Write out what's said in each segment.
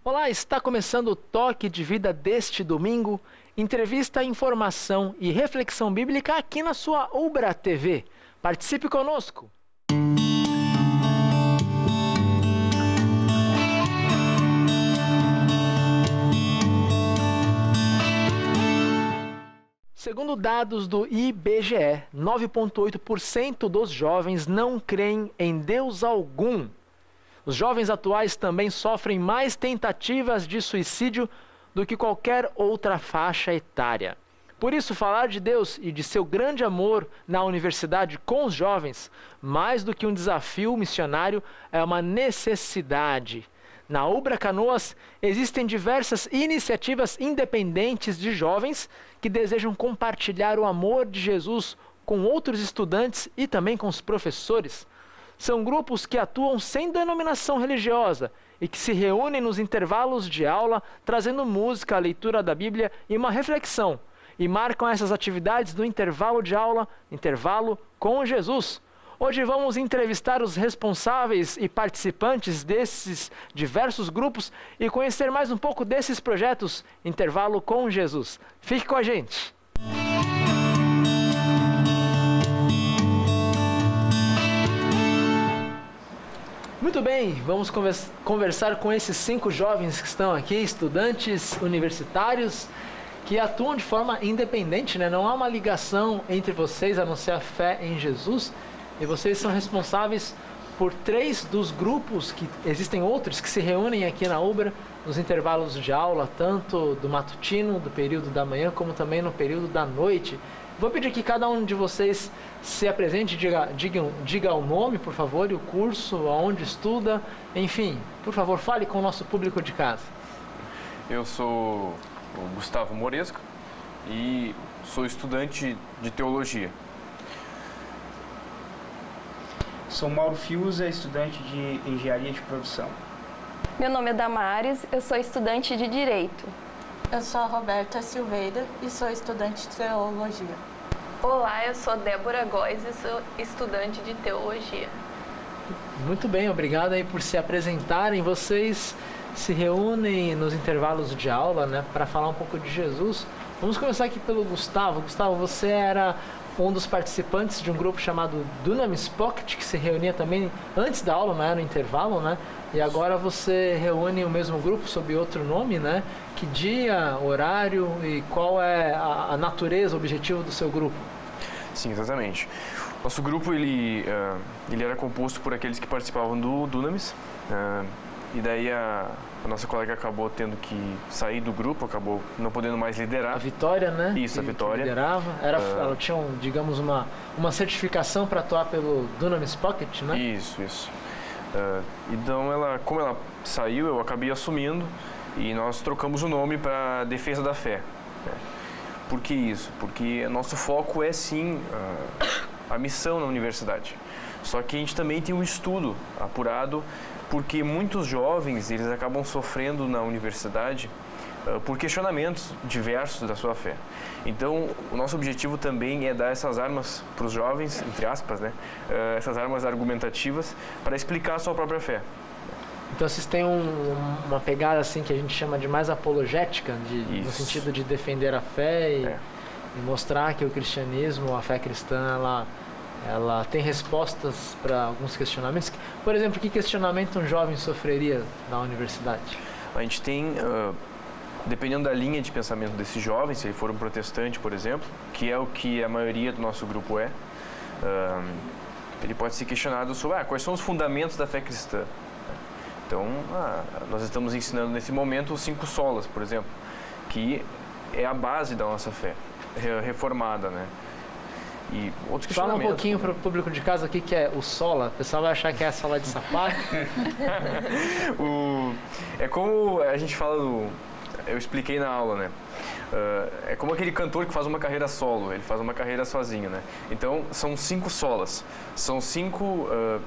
Olá, está começando o Toque de Vida deste domingo. Entrevista, informação e reflexão bíblica aqui na sua Ubra TV. Participe conosco! Segundo dados do IBGE, 9,8% dos jovens não creem em Deus algum. Os jovens atuais também sofrem mais tentativas de suicídio do que qualquer outra faixa etária. Por isso, falar de Deus e de seu grande amor na universidade com os jovens, mais do que um desafio missionário, é uma necessidade. Na Ubra Canoas, existem diversas iniciativas independentes de jovens que desejam compartilhar o amor de Jesus com outros estudantes e também com os professores. São grupos que atuam sem denominação religiosa e que se reúnem nos intervalos de aula, trazendo música, a leitura da Bíblia e uma reflexão. E marcam essas atividades no intervalo de aula, intervalo com Jesus. Hoje vamos entrevistar os responsáveis e participantes desses diversos grupos e conhecer mais um pouco desses projetos Intervalo com Jesus. Fique com a gente! Muito bem, vamos conversar com esses 5 jovens que estão aqui, estudantes universitários, que atuam de forma independente, né? Não há uma ligação entre vocês a não ser a fé em Jesus. E vocês são responsáveis por 3 dos grupos, que existem outros que se reúnem aqui na Ubra nos intervalos de aula, tanto do matutino, do período da manhã, como também no período da noite. Vou pedir que cada um de vocês se apresente, diga o nome, por favor, e o curso, aonde estuda, enfim, por favor, fale com o nosso público de casa. Eu sou o Gustavo Moresco e sou estudante de teologia. Sou Mauro Fiuza, estudante de engenharia de produção. Meu nome é Damares, eu sou estudante de Direito. Eu sou a Roberta Silveira e sou estudante de Teologia. Olá, eu sou Débora Góes e sou estudante de Teologia. Muito bem, obrigado aí por se apresentarem. Vocês se reúnem nos intervalos de aula, né, para falar um pouco de Jesus. Vamos começar aqui pelo Gustavo. Gustavo, você era um dos participantes de um grupo chamado Dunamis Pocket, que se reunia também antes da aula, não era no intervalo, né? E agora você reúne o mesmo grupo sob outro nome, né? Que dia, horário e qual é a natureza, o objetivo do seu grupo? Sim, exatamente. Nosso grupo ele era composto por aqueles que participavam do Dunamis, e daí a nossa colega acabou tendo que sair do grupo, acabou não podendo mais liderar. A Vitória, né? Isso, a Vitória. Que liderava. Ela tinha, digamos, uma certificação para atuar pelo Dunamis Pocket, né? Isso. Então, como ela saiu, eu acabei assumindo e nós trocamos o nome para Defesa da Fé. Por que isso? Porque nosso foco é, sim, a missão na universidade. Só que a gente também tem um estudo apurado, porque muitos jovens eles acabam sofrendo na universidade por questionamentos diversos da sua fé. Então, o nosso objetivo também é dar essas armas para os jovens, entre aspas, né? Essas armas argumentativas para explicar a sua própria fé. Então, vocês têm uma pegada assim que a gente chama de mais apologética, no sentido de defender a fé e mostrar que o cristianismo, a fé cristã, ela tem respostas para alguns questionamentos. Por exemplo, que questionamento um jovem sofreria na universidade? A gente tem, dependendo da linha de pensamento desse jovem, se ele for um protestante, por exemplo, que é o que a maioria do nosso grupo é, ele pode ser questionado sobre quais são os fundamentos da fé cristã. Então, nós estamos ensinando nesse momento os 5 solas, por exemplo, que é a base da nossa fé reformada, né? E outros questionamentos. Fala um pouquinho para o público de casa o que é o sola. O pessoal vai achar que é a sola de sapato. É como a gente fala eu expliquei na aula, né? É como aquele cantor que faz uma carreira solo, ele faz uma carreira sozinho, né? Então, são 5 solas. São 5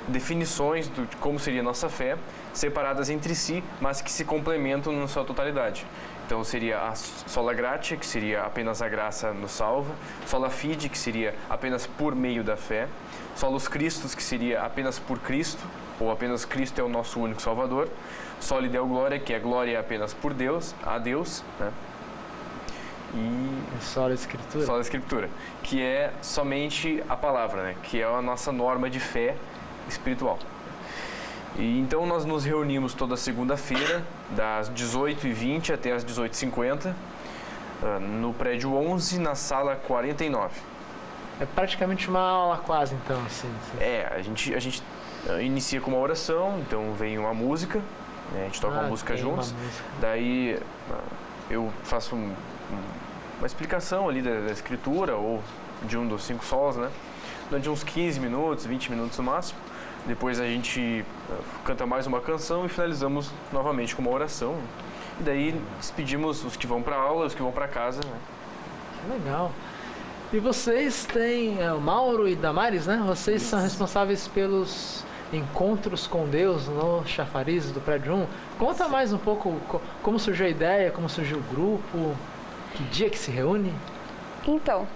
definições de como seria a nossa fé, separadas entre si, mas que se complementam na sua totalidade. Então seria a sola gratia, que seria apenas a graça nos salva, sola fide, que seria apenas por meio da fé, solus Christus, que seria apenas por Cristo, ou apenas Cristo é o nosso único Salvador. Só lhe deu glória, que é glória apenas por Deus, a Deus, né? E Só a Escritura. só a Escritura, que é somente a palavra, né? Que é a nossa norma de fé espiritual. E então nós nos reunimos toda segunda-feira, das 18h20 até as 18h50, no prédio 11, na sala 49. É praticamente uma aula quase, então, assim. A gente inicia com uma oração, então vem uma música, né? A gente toca uma música tem juntos. uma música. Daí eu faço uma explicação ali da escritura ou de um dos 5 solos, né? Durante uns 15 minutos, 20 minutos no máximo. Depois a gente canta mais uma canção e finalizamos novamente com uma oração. E daí despedimos os que vão para aula, os que vão para casa, né? Que legal. E vocês têm, o Mauro e Damares, né? Vocês são responsáveis pelos encontros com Deus no chafariz do prédio 1. Conta mais um pouco como surgiu a ideia, como surgiu o grupo, que dia que se reúne. Então,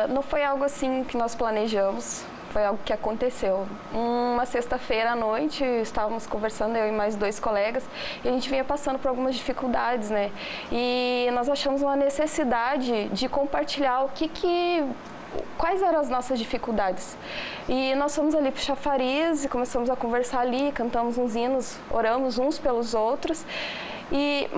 não foi algo assim que nós planejamos, foi algo que aconteceu. Uma sexta-feira à noite, estávamos conversando, eu e mais 2 colegas, e a gente vinha passando por algumas dificuldades, né? E nós achamos uma necessidade de compartilhar quais eram as nossas dificuldades. E nós fomos ali para o chafariz e começamos a conversar ali, cantamos uns hinos, oramos uns pelos outros.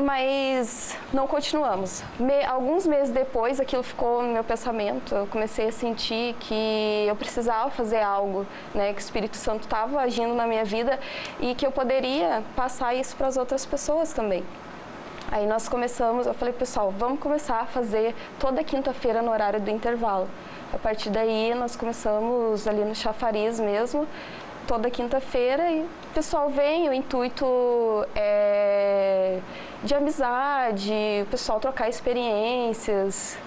Mas não continuamos. Alguns meses depois, aquilo ficou no meu pensamento. Eu comecei a sentir que eu precisava fazer algo, né? Que o Espírito Santo estava agindo na minha vida e que eu poderia passar isso para as outras pessoas também. Aí nós começamos, eu falei, pessoal, vamos começar a fazer toda quinta-feira no horário do intervalo. A partir daí, nós começamos ali no chafariz mesmo, toda quinta-feira, e o pessoal vem, o intuito é de amizade, o pessoal trocar experiências.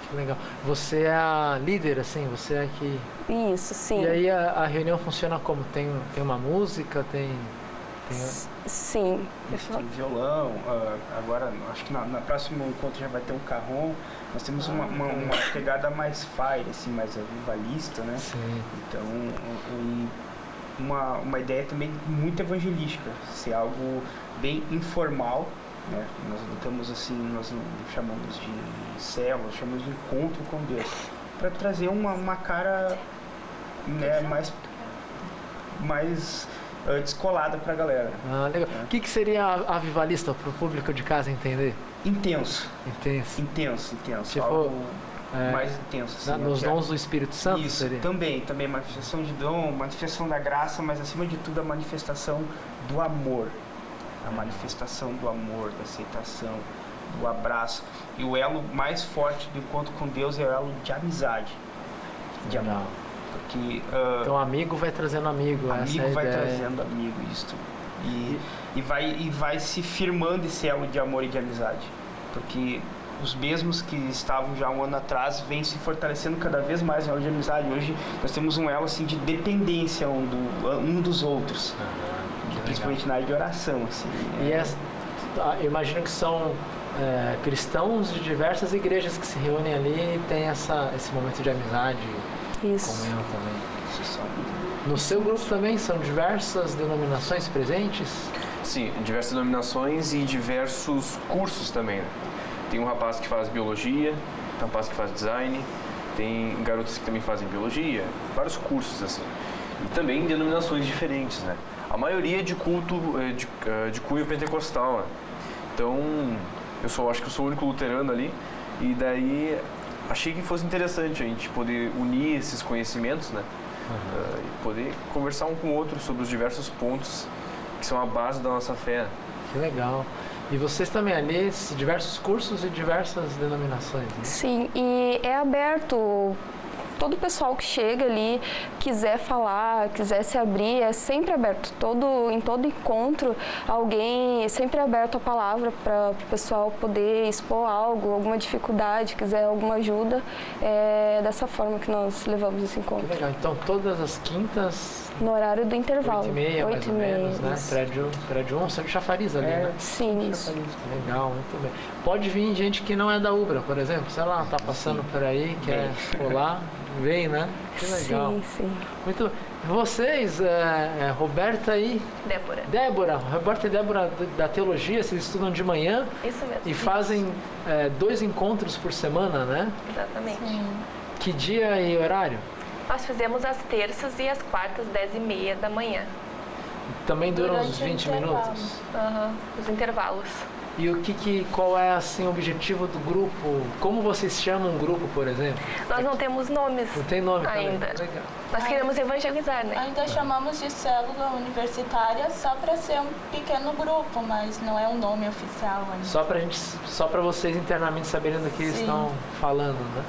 Que legal. Você é a líder, assim, você é que... Isso, sim. E aí a reunião funciona como? Tem uma música, tem... Sim. Tem violão, agora acho que na próximo encontro já vai ter um carrom. Nós temos uma pegada mais fire, assim, mais avivalista, né? Sim. Então, uma ideia também muito evangelística, ser algo bem informal, né? Nós não temos assim, nós não chamamos de célula, chamamos de encontro com Deus, para trazer uma cara, né, mais descolada para a galera. Legal. O que seria avivalista para o público de casa entender? Intenso. Intenso. Tipo, algo mais intenso. Assim, nos dons do Espírito Santo? Isso, seria? também manifestação de dom, manifestação da graça, mas acima de tudo a manifestação do amor. A manifestação do amor, da aceitação, do abraço. E o elo mais forte do encontro com Deus é o elo de amizade, de amor. Porque, então amigo vai trazendo amigo. Amigo essa vai ideia. trazendo amigo, isto. E vai se firmando esse elo de amor e de amizade. Porque os mesmos que estavam já um ano atrás vêm se fortalecendo cada vez mais no elo de amizade. Hoje nós temos um elo assim, de dependência um dos outros. Principalmente na área de oração. Assim, eu imagino que são cristãos de diversas igrejas que se reúnem ali e tem esse momento de amizade. Isso. Comunhão também. No seu grupo também são diversas denominações presentes? Sim, diversas denominações e diversos cursos também, né? Tem um rapaz que faz biologia, tem um rapaz que faz design, tem garotas que também fazem biologia, vários cursos assim. E também denominações diferentes, né? A maioria de culto, de cunho pentecostal, né? Então, acho que eu sou o único luterano ali, e daí achei que fosse interessante a gente poder unir esses conhecimentos, né? E poder conversar um com o outro sobre os diversos pontos que são a base da nossa fé. Que legal. E vocês também ali, diversos cursos e diversas denominações, né? Sim, e é aberto. Todo o pessoal que chega ali, quiser falar, quiser se abrir, é sempre aberto. Em todo encontro, alguém é sempre aberto a palavra para o pessoal poder expor algo, alguma dificuldade, quiser alguma ajuda. É dessa forma que nós levamos esse encontro. Que legal. Então, todas as quintas... No horário do intervalo. 8h30, mais ou menos, né? Isso. Prédio 1, sempre chafariz ali, né? Sim, isso. Legal, muito bem. Pode vir gente que não é da Ubra, por exemplo, sei lá, tá passando por aí, quer colar, vem, né? Que legal. Sim. Muito. Vocês, Roberta e Débora. Débora, Roberta e Débora da teologia, vocês estudam de manhã Isso mesmo. e fazem 2 encontros por semana, né? Exatamente. Que dia e horário? Nós fizemos as terças e as quartas, 10h30 da manhã. Também duram uns Durante o 20 intervalo. minutos. Os intervalos. E qual é assim o objetivo do grupo? Como vocês chamam um grupo, por exemplo? Nós não temos nomes Não tem nome também? ainda. Legal. Nós queremos evangelizar, né? Ainda chamamos de célula universitária só para ser um pequeno grupo, mas não é um nome oficial ainda. Só para vocês internamente saberem do que eles Sim. estão falando, né?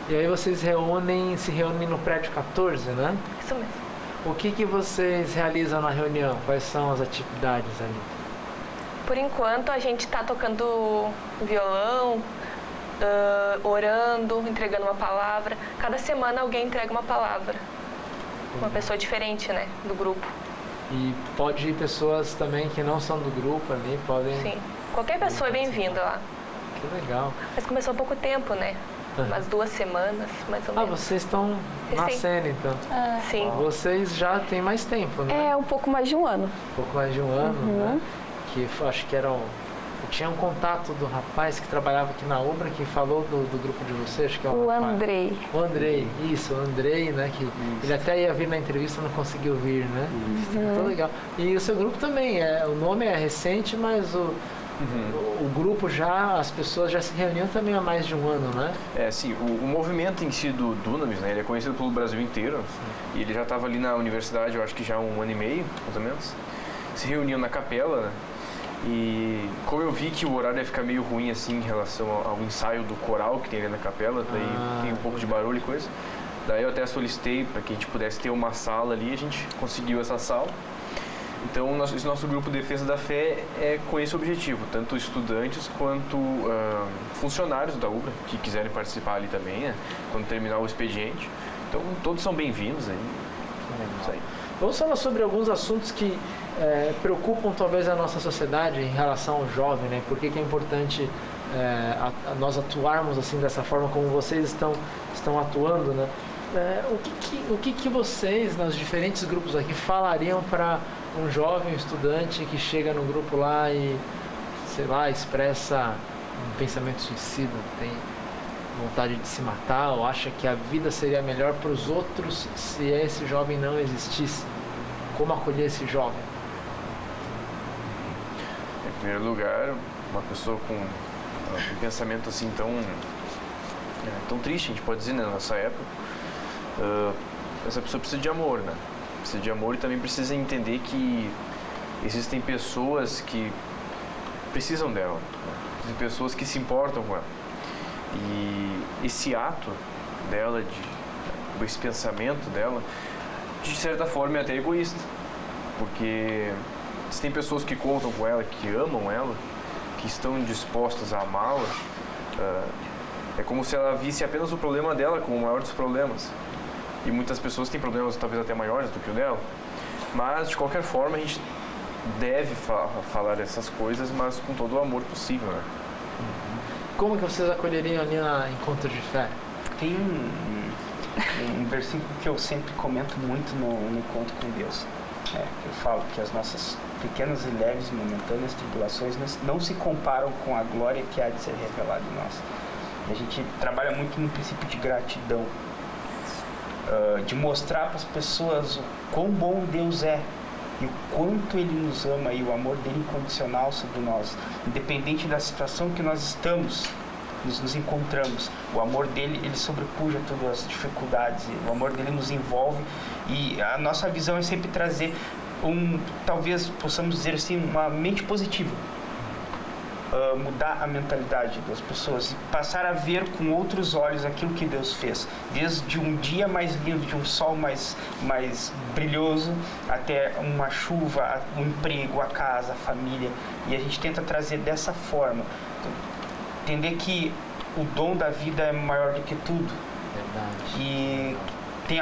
E aí vocês se reúnem no prédio 14, né? Isso mesmo. O que vocês realizam na reunião? Quais são as atividades ali? Por enquanto, a gente está tocando violão, orando, entregando uma palavra. Cada semana alguém entrega uma palavra. Uma pessoa diferente, né? Do grupo. E pode ir pessoas também que não são do grupo ali, podem... Sim. Qualquer pessoa é bem-vinda lá. Que legal. Mas começou há pouco tempo, né? Umas 2 semanas, mais ou Ah, menos. vocês estão nascendo então. Sim. Vocês já têm mais tempo, né? É um pouco mais de um ano. Um pouco mais de um ano, né? Que acho que era eu tinha um contato do rapaz que trabalhava aqui na Ubra que falou do grupo de vocês, acho que é O rapaz. Andrei. O Andrei, isso, o Andrei, né? Que ele até ia vir na entrevista, não conseguiu vir, né? Muito legal. E o seu grupo também, o nome é recente, mas o grupo as pessoas já se reuniam também há mais de um ano, né? Sim, o movimento em si do Dunamis, né, ele é conhecido pelo Brasil inteiro. E ele já estava ali na universidade, eu acho que já há 1 ano e meio, mais ou menos. Se reuniam na capela, né? E como eu vi que o horário ia ficar meio ruim assim em relação ao ensaio do coral que tem ali na capela, daí tem um pouco de barulho e coisa. Daí eu até solicitei para que a gente pudesse ter uma sala ali, a gente conseguiu essa sala. Então, esse nosso grupo Defesa da Fé é com esse objetivo, tanto estudantes quanto funcionários da UBRA que quiserem participar ali também, né, quando terminar o expediente. Então, todos são bem-vindos aí. Isso aí. Vamos falar sobre alguns assuntos que preocupam talvez a nossa sociedade em relação ao jovem, né? Por que é importante nós atuarmos assim dessa forma como vocês estão atuando, né? O que vocês, nos diferentes grupos aqui, falariam para um jovem estudante que chega no grupo lá e, sei lá, expressa um pensamento suicida, tem vontade de se matar ou acha que a vida seria melhor para os outros se esse jovem não existisse? Como acolher esse jovem? Em primeiro lugar, uma pessoa com um pensamento assim tão triste, a gente pode dizer, né, na nossa época, essa pessoa precisa de amor, né? Precisa de amor e também precisa entender que existem pessoas que precisam dela, né? Existem pessoas que se importam com ela. E esse ato dela, esse pensamento dela, de certa forma é até egoísta, porque se tem pessoas que contam com ela, que amam ela, que estão dispostas a amá-la, é como se ela visse apenas o problema dela como o maior dos problemas. E muitas pessoas têm problemas talvez até maiores do que o dela, mas de qualquer forma a gente deve falar essas coisas, mas com todo o amor possível, né? Como que vocês acolheriam ali na Encontro de Fé? Tem um versículo que eu sempre comento muito no Encontro com Deus. Eu falo que as nossas pequenas e leves momentâneas tribulações não se comparam com a glória que há de ser revelada em nós. E a gente trabalha muito no princípio de gratidão, de mostrar para as pessoas o quão bom Deus é e o quanto Ele nos ama e o amor dele incondicional sobre nós, independente da situação que nós estamos, nos encontramos. O amor dele, ele sobrepuja todas as dificuldades, o amor dele nos envolve e a nossa visão é sempre trazer talvez possamos dizer assim, uma mente positiva. Mudar a mentalidade das pessoas e passar a ver com outros olhos aquilo que Deus fez, desde um dia mais lindo, de um sol mais brilhoso, até uma chuva, um emprego, a casa, a família, e a gente tenta trazer dessa forma, entender que o dom da vida é maior do que tudo. Verdade. Que tem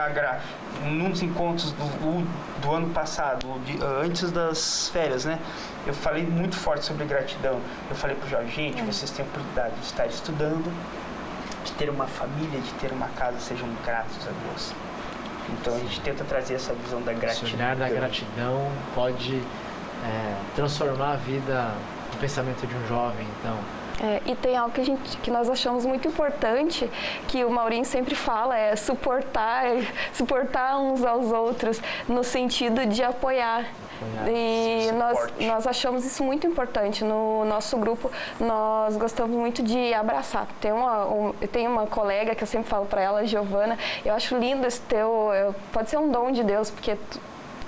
num dos encontros do ano passado, antes das férias, né? Eu falei muito forte sobre gratidão. Eu falei para o Jorge, gente, vocês têm a oportunidade de estar estudando, de ter uma família, de ter uma casa, sejam gratos a Deus. Então a gente tenta trazer essa visão da gratidão. Esse olhar da gratidão pode transformar a vida, o pensamento de um jovem, então. E tem algo que nós achamos muito importante, que o Maurinho sempre fala, é suportar uns aos outros, no sentido de apoiar. E nós achamos isso muito importante. No nosso grupo, nós gostamos muito de abraçar. Tem uma colega que eu sempre falo para ela, Giovana, eu acho lindo esse pode ser um dom de Deus, porque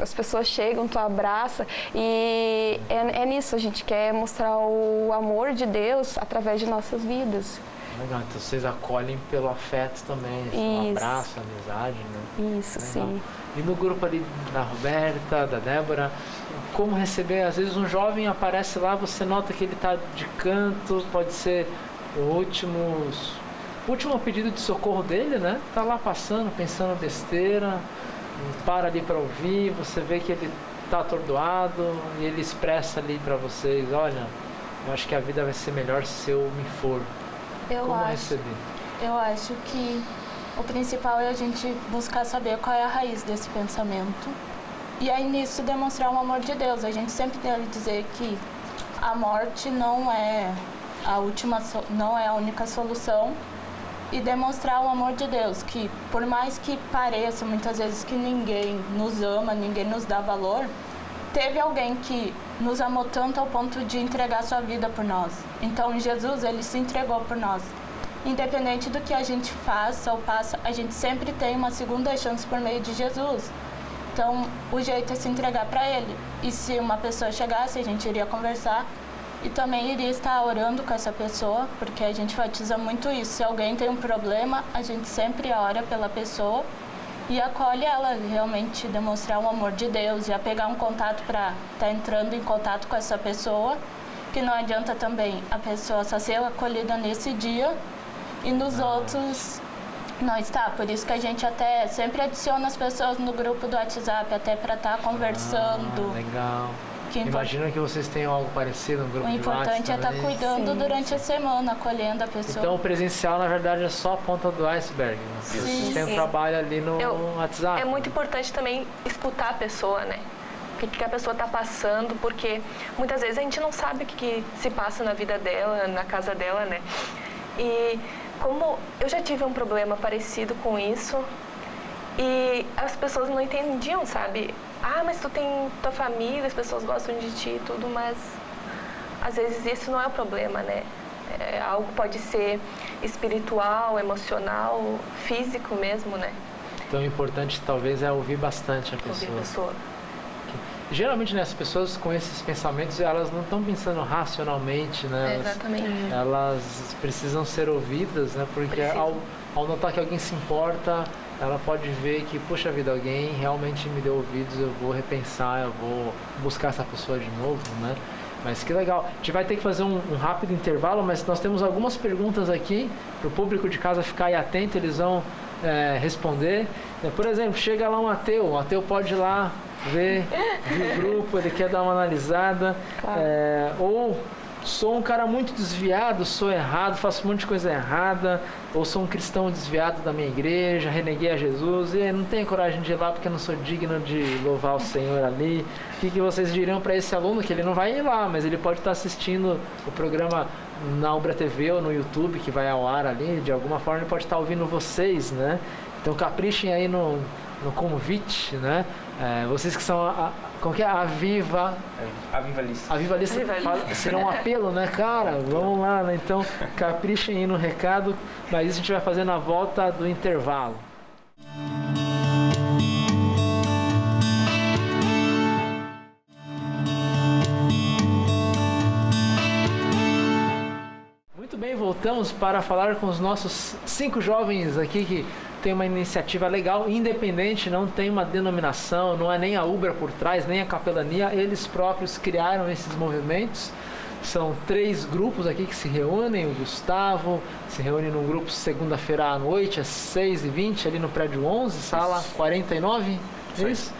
as pessoas chegam, tu abraça, e é nisso, a gente quer mostrar o amor de Deus através de nossas vidas. Legal, então vocês acolhem pelo afeto também, um abraço, amizade, né? Isso, legal. sim. E no grupo ali da Roberta, da Débora, como receber? Às vezes um jovem aparece lá, você nota que ele está de canto, pode ser o último pedido de socorro dele, né? Tá lá passando, pensando besteira, para ali para ouvir, você vê que ele está atordoado e ele expressa ali para vocês, olha, eu acho que a vida vai ser melhor se eu me for. Como receber? Eu acho que o principal é a gente buscar saber qual é a raiz desse pensamento. E aí nisso demonstrar o amor de Deus. A gente sempre deve dizer que a morte não é a única solução. E demonstrar o amor de Deus, que por mais que pareça muitas vezes que ninguém nos ama, ninguém nos dá valor, teve alguém que nos amou tanto ao ponto de entregar sua vida por nós. Então Jesus, ele se entregou por nós. Independente do que a gente faça ou passa, a gente sempre tem uma segunda chance por meio de Jesus. Então o jeito é se entregar para ele. E se uma pessoa chegasse, a gente iria conversar. E também iria estar orando com essa pessoa, porque a gente enfatiza muito isso. Se alguém tem um problema, a gente sempre ora pela pessoa e acolhe ela, realmente demonstrar o amor de Deus, já pegar um contato para estar entrando em contato com essa pessoa, que não adianta também a pessoa só ser acolhida nesse dia e nos outros não está. Por isso que a gente até sempre adiciona as pessoas no grupo do WhatsApp, até para estar conversando. Legal. Imagina que vocês tenham algo parecido no grupo de WhatsApp. O importante é estar cuidando durante a semana, acolhendo a pessoa. Então o presencial, na verdade, é só a ponta do iceberg. Né? Vocês têm um trabalho ali no WhatsApp. É muito importante também escutar a pessoa, né? O que a pessoa está passando, porque muitas vezes a gente não sabe o que se passa na vida dela, na casa dela, né? E como eu já tive um problema parecido com isso, e as pessoas não entendiam, sabe? Mas tu tem tua família, as pessoas gostam de ti e tudo, mas às vezes isso não é o problema, né? Algo pode ser espiritual, emocional, físico mesmo, né? Então o importante talvez é ouvir bastante a pessoa. Ouvir a pessoa. Geralmente, né, as pessoas com esses pensamentos, elas não estão pensando racionalmente, né? Exatamente. Elas precisam ser ouvidas, né? Porque ao notar que alguém se importa, ela pode ver que, puxa vida, alguém realmente me deu ouvidos, eu vou repensar, eu vou buscar essa pessoa de novo, né? Mas que legal. A gente vai ter que fazer um rápido intervalo, mas nós temos algumas perguntas aqui para o público de casa ficar aí atento, eles vão responder. Por exemplo, chega lá um ateu pode ir lá ver o grupo, ele quer dar uma analisada. Claro. Ou sou um cara muito desviado, sou errado, faço um monte de coisa errada, ou sou um cristão desviado da minha igreja, reneguei a Jesus e não tenho coragem de ir lá porque não sou digno de louvar o Senhor ali. O que vocês diriam para esse aluno? Que ele não vai ir lá, mas ele pode estar assistindo o programa na Ubra TV ou no YouTube, que vai ao ar ali, de alguma forma ele pode estar ouvindo vocês, né? Então caprichem aí no convite, né? Vocês que são como que é? A Viva Lista será um apelo, né, cara? Vamos lá, né? Então caprichem aí no recado, mas isso a gente vai fazer na volta do intervalo. Muito bem, voltamos para falar com os nossos 5 jovens aqui que tem uma iniciativa legal, independente, não tem uma denominação, não é nem a Ubra por trás, nem a capelania, eles próprios criaram esses movimentos. São 3 grupos aqui que se reúnem, o Gustavo se reúne num grupo segunda-feira à noite, às 6h20, ali no prédio 11, sala 49, é isso?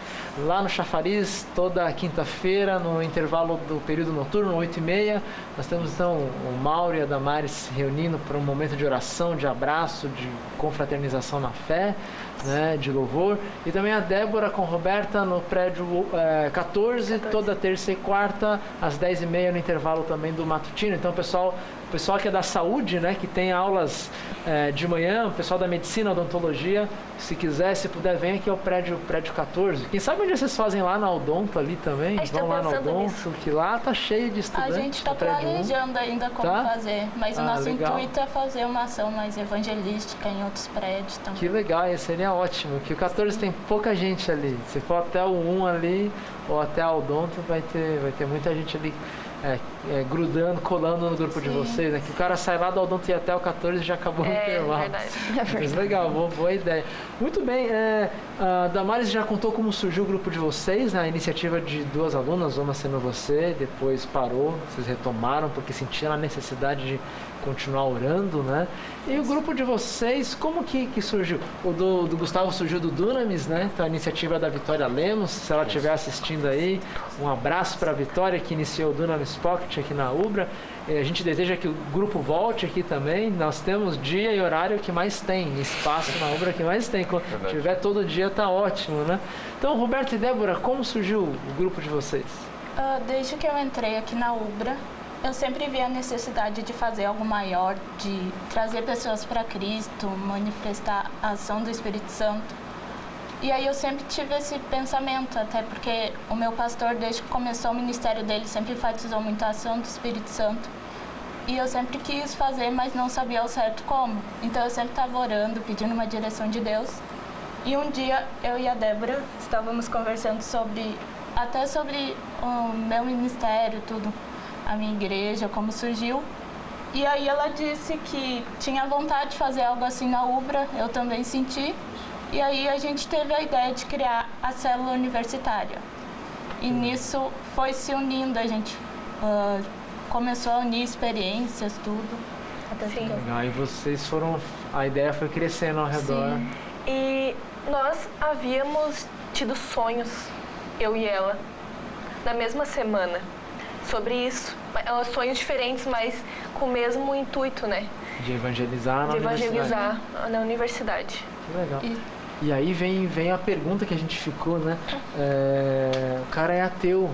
Lá no Chafariz, toda quinta-feira, no intervalo do período noturno, 8h30, nós temos então o Mauro e a Damares se reunindo para um momento de oração, de abraço, de confraternização na fé. né, de louvor. E também a Débora com Roberta no prédio 14, toda terça e quarta, às 10h30, no intervalo também do matutino. Então, o pessoal que é da saúde, né, que tem aulas de manhã, o pessoal da medicina, odontologia, se quiser, se puder, vem aqui ao prédio 14. Quem sabe onde vocês fazem lá na Odonto ali também? Vão lá na Odonto, que lá tá cheio de estudantes. A gente está planejando ainda como fazer, mas o nosso intuito é fazer uma ação mais evangelística em outros prédios também. Que legal, seria ótimo, que o 14 tem pouca gente ali. Se for até o 1 ali, ou até a Odonto, vai ter muita gente ali grudando, colando no grupo de vocês, né? Que o cara sai lá do Odonto e até o 14 já acabou o intervalo. Verdade. Mas legal, boa ideia. Muito bem, a Damares já contou como surgiu o grupo de vocês, né? A iniciativa de 2 alunas, uma sendo você, depois parou, vocês retomaram porque sentiram a necessidade de continuar orando, né? E o grupo de vocês, como que surgiu? O do Gustavo surgiu do Dunamis, né? Então a iniciativa da Vitória Lemos, se ela estiver assistindo aí, um abraço para a Vitória que iniciou o Dunamis Pocket aqui na Ubra. A gente deseja que o grupo volte aqui também. Nós temos dia e horário que mais tem, espaço na Ubra que mais tem. Quando tiver todo dia tá ótimo, né? Então, Roberto e Débora, como surgiu o grupo de vocês? Desde que eu entrei aqui na Ubra, eu sempre vi a necessidade de fazer algo maior, de trazer pessoas para Cristo, manifestar a ação do Espírito Santo. E aí eu sempre tive esse pensamento, até porque o meu pastor, desde que começou o ministério dele, sempre enfatizou muito a ação do Espírito Santo. E eu sempre quis fazer, mas não sabia ao certo como. Então eu sempre estava orando, pedindo uma direção de Deus. E um dia eu e a Débora estávamos conversando sobre o meu ministério, tudo, a minha igreja, como surgiu. E aí ela disse que tinha vontade de fazer algo assim na Ubra, eu também senti. E aí a gente teve a ideia de criar a célula universitária. E nisso foi se unindo, a gente começou a unir experiências, tudo. Sim. Legal, e vocês a ideia foi crescendo ao redor. Sim. E nós havíamos tido sonhos, eu e ela, na mesma semana, sobre isso. Sonhos diferentes, mas com o mesmo intuito, né? De evangelizar na universidade. Que legal. E aí vem a pergunta que a gente ficou, né? O cara é ateu.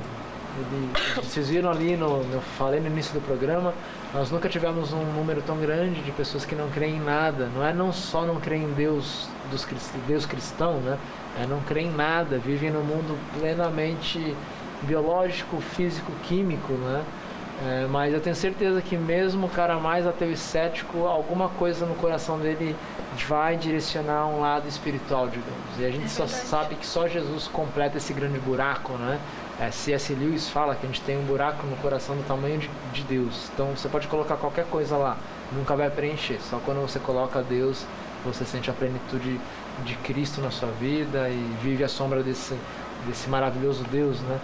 Vocês viram ali, eu falei no início do programa, nós nunca tivemos um número tão grande de pessoas que não creem em nada. Não só não creem em Deus, Deus cristão, né? Não creem em nada, vivem num mundo plenamente biológico, físico, químico, né? Mas eu tenho certeza que mesmo o cara mais ateu e cético, alguma coisa no coração dele vai direcionar um lado espiritual, digamos. E a gente só sabe que só Jesus completa esse grande buraco, né? C.S. Lewis fala que a gente tem um buraco no coração do tamanho de Deus. Então você pode colocar qualquer coisa lá, nunca vai preencher. Só quando você coloca Deus, você sente a plenitude de Cristo na sua vida e vive à sombra desse maravilhoso Deus, né?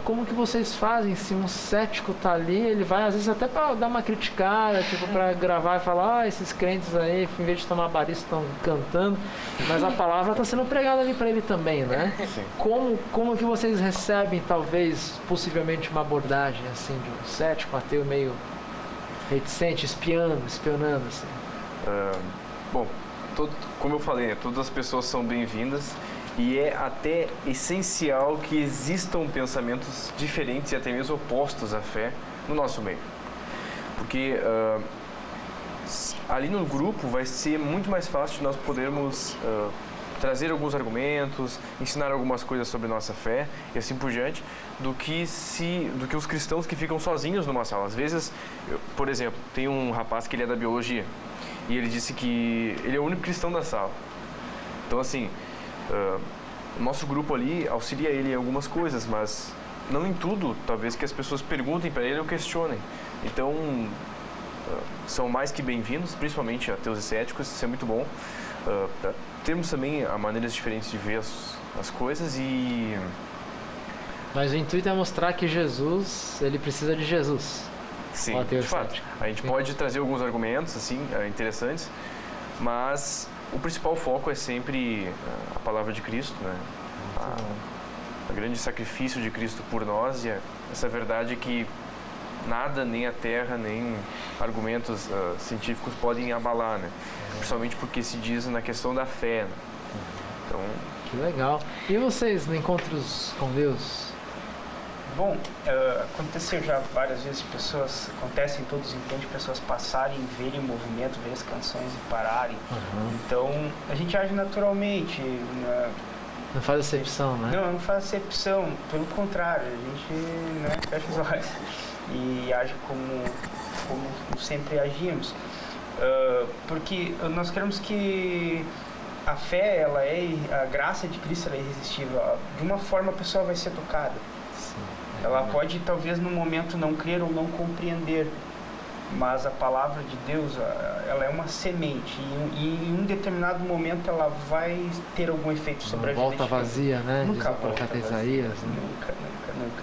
Como que vocês fazem se um cético tá ali, ele vai às vezes até para dar uma criticada, tipo para gravar e falar, esses crentes aí, em vez de tomar barista, estão cantando, mas a palavra está sendo pregada ali para ele também, né? Sim. Como que vocês recebem, talvez, possivelmente uma abordagem assim de um cético, ateu meio reticente, espionando assim? Bom, como eu falei, né, todas as pessoas são bem-vindas. E é até essencial que existam pensamentos diferentes e até mesmo opostos à fé no nosso meio. Porque ali no grupo vai ser muito mais fácil nós podermos trazer alguns argumentos, ensinar algumas coisas sobre nossa fé e assim por diante, do que os cristãos que ficam sozinhos numa sala. Às vezes, por exemplo, tem um rapaz que ele é da biologia e ele disse que ele é o único cristão da sala. Então, assim, o nosso grupo ali auxilia ele em algumas coisas, mas não em tudo, talvez que as pessoas perguntem para ele ou questionem. Então, são mais que bem-vindos, principalmente ateus e céticos, isso é muito bom. Temos também maneiras diferentes de ver as coisas e... Mas o intuito é mostrar que Jesus, ele precisa de Jesus. Sim, de fato. A gente pode trazer alguns argumentos assim, interessantes, mas o principal foco é sempre a palavra de Cristo, né? O grande sacrifício de Cristo por nós e essa verdade que nada, nem a terra, nem argumentos científicos podem abalar, né? Principalmente porque se diz na questão da fé, né? Então, Que legal. E vocês, no Encontros com Deus? Bom, aconteceu já várias vezes acontece em todos os encontros, pessoas passarem, verem o movimento, verem as canções e pararem. Então, a gente age naturalmente. Não faz acepção, né? Não faz acepção, pelo contrário, a gente fecha os olhos e age como sempre agimos. Porque nós queremos que a fé, a graça de Cristo, ela é irresistível. De uma forma a pessoa vai ser tocada. Ela pode, talvez, no momento não crer ou não compreender, mas a palavra de Deus, ela é uma semente e em um determinado momento ela vai ter algum efeito sobre a vida. Volta vazia, né? Nunca diz o profeta Isaías. Né? Nunca.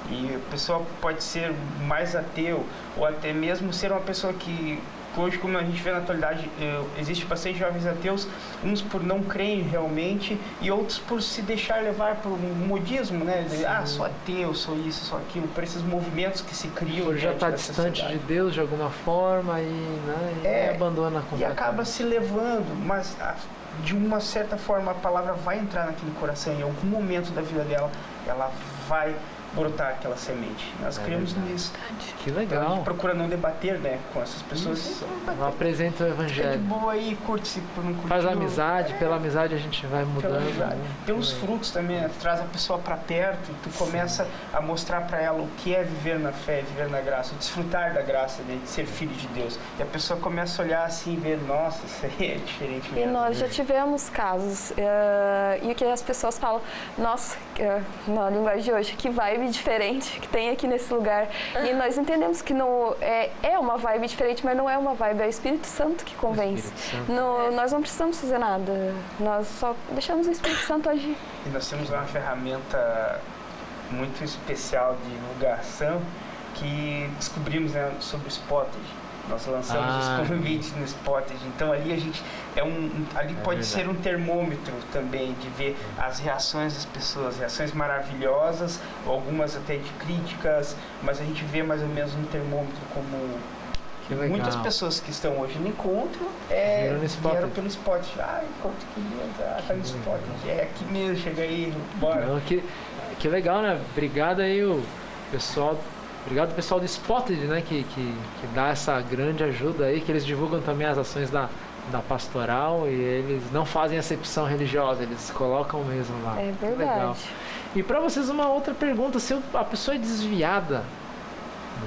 E a pessoa pode ser mais ateu ou até mesmo ser uma pessoa que hoje, como a gente vê na atualidade, existe bastante jovens ateus, uns por não crerem realmente e outros por se deixar levar por um modismo, né? Sou ateu, sou isso, sou aquilo, por esses movimentos que se criam. Por já estar distante de Deus de alguma forma e abandona completamente. E acaba se levando, mas de uma certa forma a palavra vai entrar naquele coração, em algum momento da vida dela, ela vai brotar aquela semente. Nós cremos nisso. Que Então, a legal. gente procura não debater, né, com essas pessoas. Não apresenta o É de evangelho. boa aí, curte-se por não curtir. Faz amizade, pela amizade a gente vai mudando. Né? Pelos frutos também, né? Traz a pessoa para perto, tu começa a mostrar para ela o que é viver na fé, viver na graça, desfrutar da graça, né, de ser filho de Deus. E a pessoa começa a olhar assim e ver, nossa, isso aí é diferente E mesmo. nós já tivemos casos, e o que as pessoas falam, nossa, na linguagem de hoje, que vibe diferente que tem aqui nesse lugar. E nós entendemos que não é uma vibe diferente, mas não é uma vibe, é o Espírito Santo que convence. Nós não precisamos fazer nada, nós só deixamos o Espírito Santo agir. E nós temos uma ferramenta muito especial de divulgação que descobrimos, né, sobre o Spotted. Nós lançamos os convites no Spotted, então ali a gente ali pode ser um termômetro também de ver as reações das pessoas, reações maravilhosas, algumas até de críticas, mas a gente vê mais ou menos um termômetro como muitas pessoas que estão hoje no encontro vieram pelo Spotted. Encontro que lindo, tá no Spotted, é aqui mesmo, chega aí, bora. Não, que legal, né? Obrigado aí o pessoal. Obrigado pessoal do Spotted, né, que dá essa grande ajuda aí, que eles divulgam também as ações da pastoral e eles não fazem acepção religiosa, eles colocam mesmo lá. É verdade. Legal. E para vocês uma outra pergunta, se a pessoa é desviada,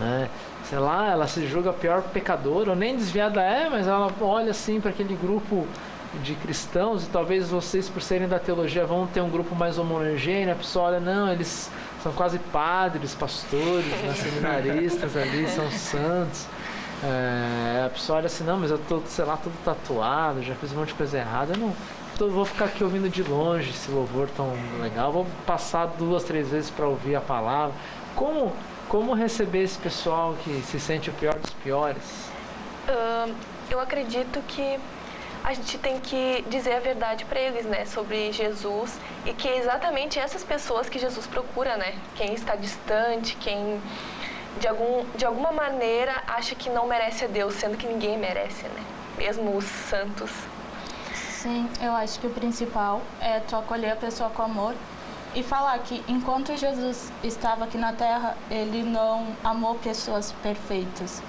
né, sei lá, ela se julga pior pecadora, ou nem desviada mas ela olha assim para aquele grupo de cristãos e talvez vocês, por serem da teologia, vão ter um grupo mais homogêneo, a pessoa olha, não, eles são quase padres, pastores, né, seminaristas ali, são santos. A pessoa olha assim, não, mas eu tô, sei lá, todo tatuado, já fiz um monte de coisa errada, eu não vou ficar aqui ouvindo de longe esse louvor tão legal, vou passar 2, 3 vezes para ouvir a palavra. Como receber esse pessoal que se sente o pior dos piores? Eu acredito que a gente tem que dizer a verdade para eles, né, sobre Jesus, e que é exatamente essas pessoas que Jesus procura, né, quem está distante, quem de alguma maneira acha que não merece a Deus, sendo que ninguém merece, né, mesmo os santos. Sim, eu acho que o principal é tu acolher a pessoa com amor e falar que enquanto Jesus estava aqui na Terra, ele não amou pessoas perfeitas.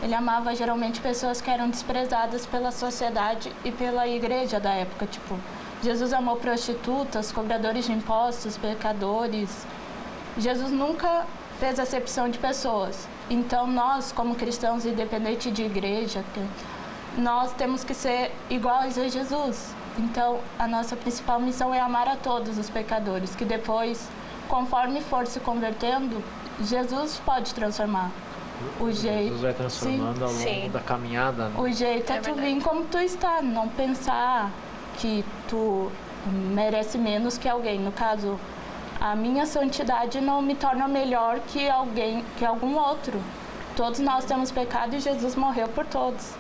Ele amava geralmente pessoas que eram desprezadas pela sociedade e pela igreja da época. Tipo, Jesus amou prostitutas, cobradores de impostos, pecadores. Jesus nunca fez acepção de pessoas. Então, nós, como cristãos, independente de igreja, nós temos que ser iguais a Jesus. Então, a nossa principal missão é amar a todos os pecadores, que depois, conforme for se convertendo, Jesus pode transformar. Jesus vai transformando ao longo da caminhada. Né? O jeito é tu vir como tu está, não pensar que tu merece menos que alguém. No caso, a minha santidade não me torna melhor que algum outro. Todos nós temos pecado e Jesus morreu por todos.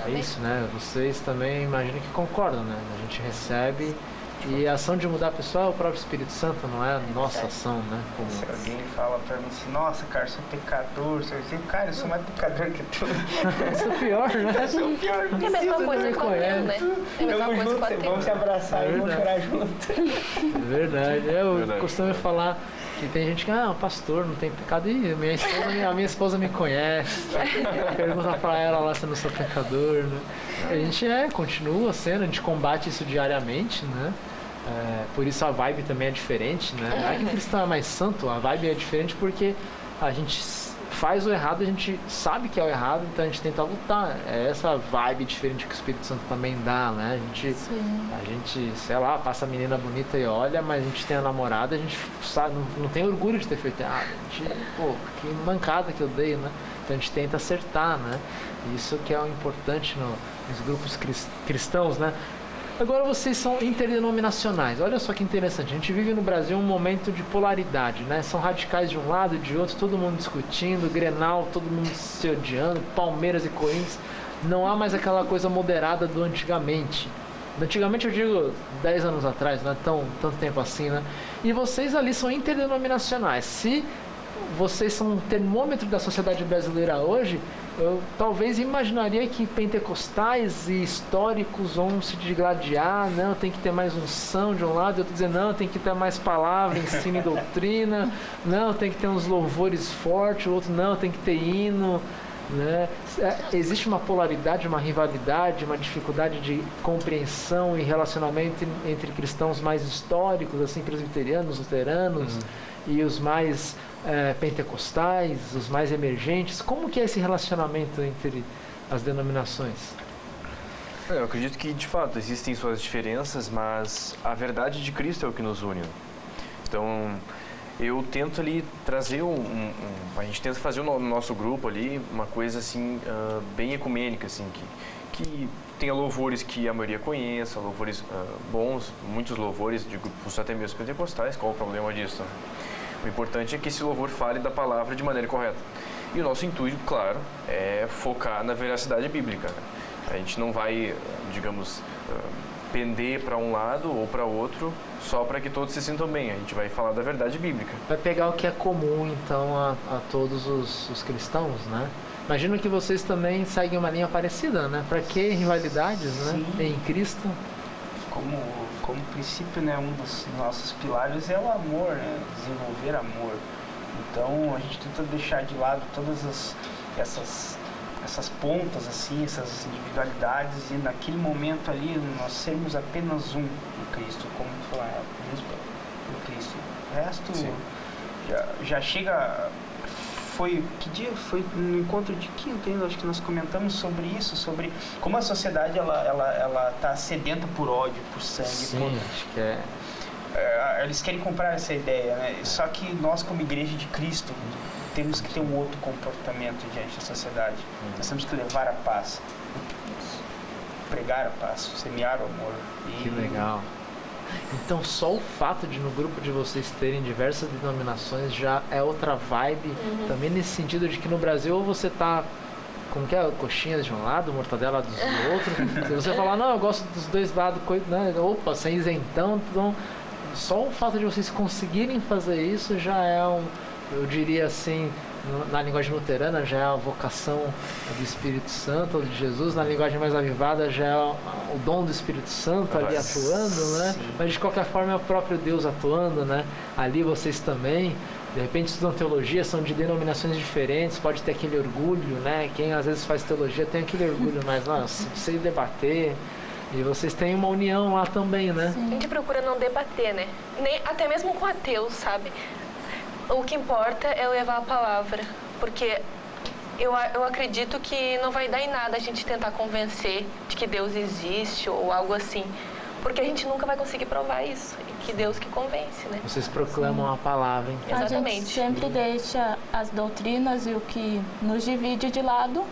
É isso, né? Vocês também imagino que concordam, né? A gente recebe E a ação de mudar a pessoa é o próprio Espírito Santo, não é a nossa ação, né? Como... Se alguém fala pra mim assim, nossa, cara, eu sou pecador, eu digo, cara, eu sou mais pecador que tu. Isso é pior, né? Eu sou o pior. É a mesma coisa com a Deus, né? É a mesma Tamo coisa junto, com a Deus. vamos se abraçar e vamos chorar junto. É verdade. Eu Verdade. costumo falar que tem gente que, pastor, não tem pecado. E a minha esposa me conhece. Pergunta pra ela lá se eu não sou pecador, né? A gente continua sendo, a gente combate isso diariamente, né? Por isso a vibe também é diferente, né? Não é que o cristão é mais santo, a vibe é diferente porque a gente faz o errado, a gente sabe que é o errado, então a gente tenta lutar. É essa vibe diferente que o Espírito Santo também dá, né? A gente, sei lá, passa a menina bonita e olha, mas a gente tem a namorada, a gente sabe, não tem orgulho de ter feito errado. A gente, que mancada que eu dei, né? Então a gente tenta acertar, né? Isso que é o importante nos grupos cristãos, né? Agora vocês são interdenominacionais. Olha só que interessante. A gente vive no Brasil um momento de polaridade, né? São radicais de um lado e de outro, todo mundo discutindo, Grenal, todo mundo se odiando, Palmeiras e Corinthians. Não há mais aquela coisa moderada do antigamente. Antigamente eu digo 10 anos atrás, não é tanto tempo assim, né? E vocês ali são interdenominacionais. Se vocês são um termômetro da sociedade brasileira hoje, eu talvez imaginaria que pentecostais e históricos vão se digladiar, não, tem que ter mais unção de um lado, e outro dizendo, não, tem que ter mais palavra, ensino e doutrina, não, tem que ter uns louvores fortes, o outro, não, tem que ter hino, né? Existe uma polaridade, uma rivalidade, uma dificuldade de compreensão e relacionamento entre cristãos mais históricos, assim, presbiterianos, luteranos, e os mais pentecostais, os mais emergentes. Como que é esse relacionamento entre as denominações? Eu acredito que, de fato, existem suas diferenças, mas a verdade de Cristo é o que nos une. Então, eu tento ali trazer a gente tenta fazer no nosso grupo ali uma coisa assim, bem ecumênica, assim, que tenha louvores que a maioria conheça, louvores bons, muitos louvores de grupos até mesmo pentecostais. Qual o problema disso? O importante é que esse louvor fale da palavra de maneira correta. E o nosso intuito, claro, é focar na veracidade bíblica. A gente não vai, digamos, pender para um lado ou para outro só para que todos se sintam bem. A gente vai falar da verdade bíblica. Vai pegar o que é comum, então, a todos os cristãos, né? Imagino que vocês também seguem uma linha parecida, né? Para que rivalidades, né? Em Cristo. Como princípio, né, um dos nossos pilares é o amor, né? Desenvolver amor. Então a gente tenta deixar de lado todas essas pontas, assim, essas individualidades, e naquele momento ali nós sermos apenas um em Cristo, como tu falar, em Cristo. O resto já chega. Que dia foi no encontro de quinta, acho que nós comentamos sobre isso, sobre como a sociedade ela tá sedenta por ódio, por sangue. Sim, acho que é. Eles querem comprar essa ideia, né? Só que nós, como igreja de Cristo, temos que ter um outro comportamento diante da sociedade. Nós temos que levar a paz, pregar a paz, semear o amor. Que legal. Então só o fato de no grupo de vocês terem diversas denominações já é outra vibe, também nesse sentido de que no Brasil ou você tá, como que é, coxinhas de um lado, mortadela do outro, se você falar, não, eu gosto dos dois lados, né? Opa, sem isentão, então só o fato de vocês conseguirem fazer isso já é eu diria assim, na linguagem luterana já é a vocação do Espírito Santo, ou de Jesus. Na linguagem mais avivada já é o dom do Espírito Santo ali atuando, né? Mas de qualquer forma é o próprio Deus atuando, né? Ali vocês também, de repente estudam teologia, são de denominações diferentes, pode ter aquele orgulho, né? Quem às vezes faz teologia tem aquele orgulho, mas se você debater, e vocês têm uma união lá também, né? A gente procura não debater, né? Até mesmo com ateus, sabe? O que importa é levar a palavra, porque eu acredito que não vai dar em nada a gente tentar convencer de que Deus existe ou algo assim, porque a gente nunca vai conseguir provar isso, e que Deus que convence, né? Vocês proclamam a palavra, então. Exatamente. A gente sempre deixa as doutrinas e o que nos divide de lado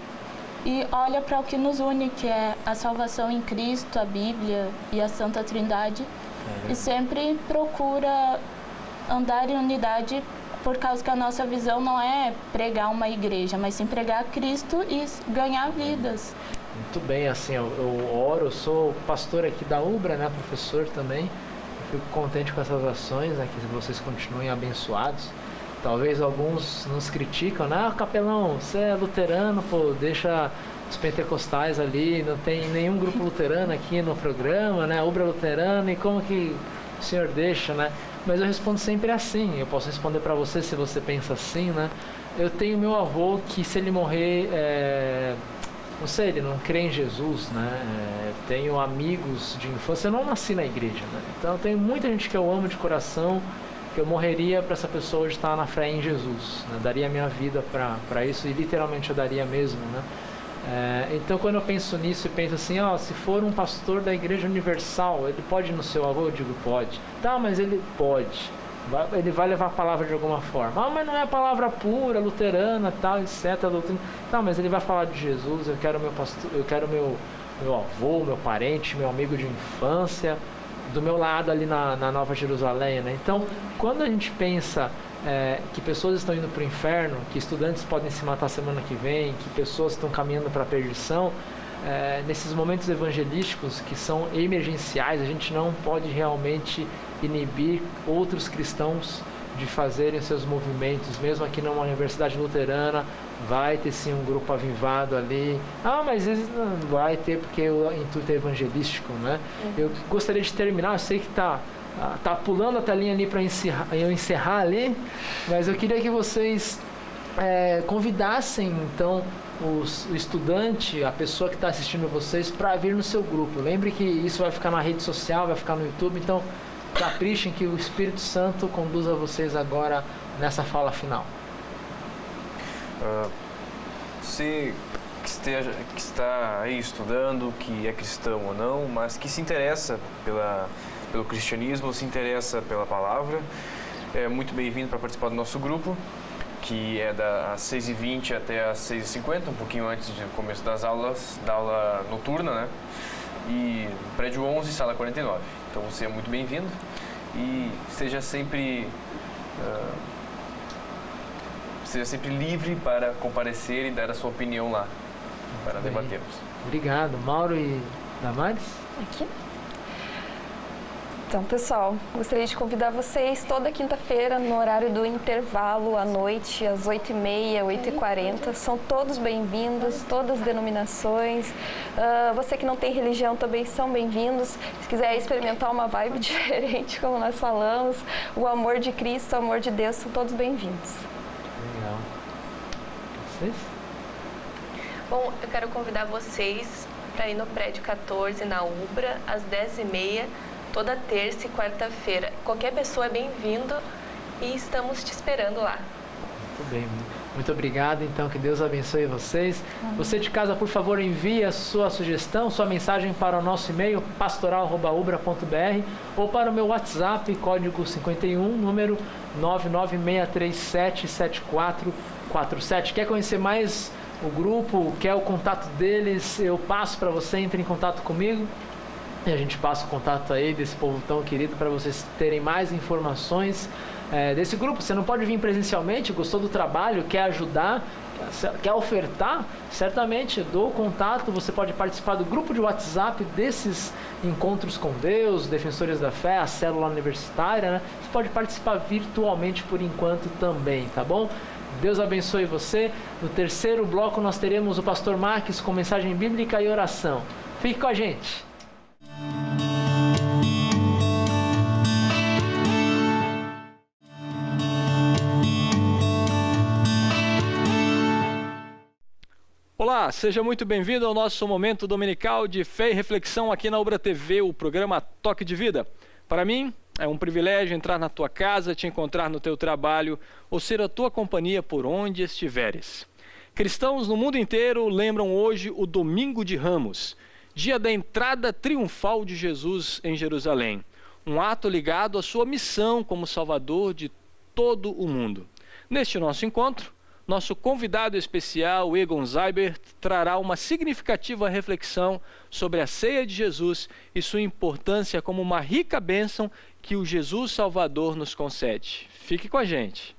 e olha para o que nos une, que é a salvação em Cristo, a Bíblia e a Santa Trindade, e sempre procura andar em unidade, por causa que a nossa visão não é pregar uma igreja, mas sim pregar Cristo e ganhar vidas. Muito bem, assim, eu oro, eu sou pastor aqui da UBRA, né, professor também, fico contente com essas ações, né, que vocês continuem abençoados. Talvez alguns nos criticam, né? Capelão, você é luterano, pô, deixa os pentecostais ali, não tem nenhum grupo luterano aqui no programa, né? Ubra luterano, e como que o senhor deixa, né? Mas eu respondo sempre assim, eu posso responder para você se você pensa assim, né? Eu tenho meu avô que, se ele morrer, não sei, ele não crê em Jesus, né? Tenho amigos de infância, eu não nasci na igreja, né? Então tenho muita gente que eu amo de coração, que eu morreria para essa pessoa hoje estar na fé em Jesus, né? Daria minha vida para isso, e literalmente eu daria mesmo, né? Então quando eu penso nisso e penso assim, se for um pastor da Igreja Universal, ele pode ir no seu avô? Eu digo, pode. Tá, mas ele pode. Ele vai levar a palavra de alguma forma. Mas não é a palavra pura, luterana, tal, etc. Tá, mas ele vai falar de Jesus. Eu quero meu pastor, eu quero meu avô, meu parente, meu amigo de infância, do meu lado ali na Nova Jerusalém, né? Então, quando a gente pensa que pessoas estão indo para o inferno, que estudantes podem se matar semana que vem, que pessoas estão caminhando para a perdição, nesses momentos evangelísticos que são emergenciais, a gente não pode realmente inibir outros cristãos de fazerem seus movimentos. Mesmo aqui numa universidade luterana, vai ter sim um grupo avivado ali. Mas não vai ter, porque o intuito é evangelístico, né? Eu gostaria de terminar, eu sei que tá pulando a telinha ali para eu encerrar ali, mas eu queria que vocês convidassem então o estudante, a pessoa que está assistindo vocês, para vir no seu grupo. Lembre que isso vai ficar na rede social, vai ficar no YouTube, então caprichem que o Espírito Santo conduza vocês agora nessa fala final. Você que está aí estudando, que é cristão ou não, mas que se interessa pelo cristianismo, se interessa pela palavra, é muito bem-vindo para participar do nosso grupo, que é das 6h20 até as 6h50, um pouquinho antes do começo das aulas, da aula noturna, né? E prédio 11, sala 49. Então você é muito bem-vindo e seja sempre livre para comparecer e dar a sua opinião lá, para debatermos. Obrigado. Mauro e Damares? Aqui. Então, pessoal, gostaria de convidar vocês toda quinta-feira, no horário do intervalo, à noite, às 8h30, 8h40. São todos bem-vindos, todas as denominações. Você que não tem religião também são bem-vindos. Se quiser experimentar uma vibe diferente, como nós falamos, o amor de Cristo, o amor de Deus, são todos bem-vindos. Legal. Vocês? Bom, eu quero convidar vocês para ir no prédio 14, na Ubra, às 10h30, toda terça e quarta-feira. Qualquer pessoa é bem-vindo e estamos te esperando lá. Muito bem. Muito obrigado, então, que Deus abençoe vocês. Você de casa, por favor, envie a sua sugestão, sua mensagem para o nosso e-mail, pastoral@ubra.br, ou para o meu WhatsApp, código 51, número 996377447. Quer conhecer mais o grupo, quer o contato deles, eu passo para você, entre em contato comigo. E a gente passa o contato aí desse povo tão querido para vocês terem mais informações desse grupo. Você não pode vir presencialmente, gostou do trabalho, quer ajudar, quer ofertar, certamente dou o contato. Você pode participar do grupo de WhatsApp desses encontros com Deus, Defensores da Fé, a célula universitária, né? Você pode participar virtualmente por enquanto também, tá bom? Deus abençoe você. No terceiro bloco nós teremos o pastor Marques com mensagem bíblica e oração. Fique com a gente. Olá, seja muito bem-vindo ao nosso momento dominical de fé e reflexão aqui na Ubra TV, o programa Toque de Vida. Para mim, é um privilégio entrar na tua casa, te encontrar no teu trabalho ou ser a tua companhia por onde estiveres. Cristãos no mundo inteiro lembram hoje o Domingo de Ramos, dia da entrada triunfal de Jesus em Jerusalém, um ato ligado à sua missão como Salvador de todo o mundo. Neste nosso encontro, nosso convidado especial, Egon Seibert, trará uma significativa reflexão sobre a ceia de Jesus e sua importância como uma rica bênção que o Jesus Salvador nos concede. Fique com a gente.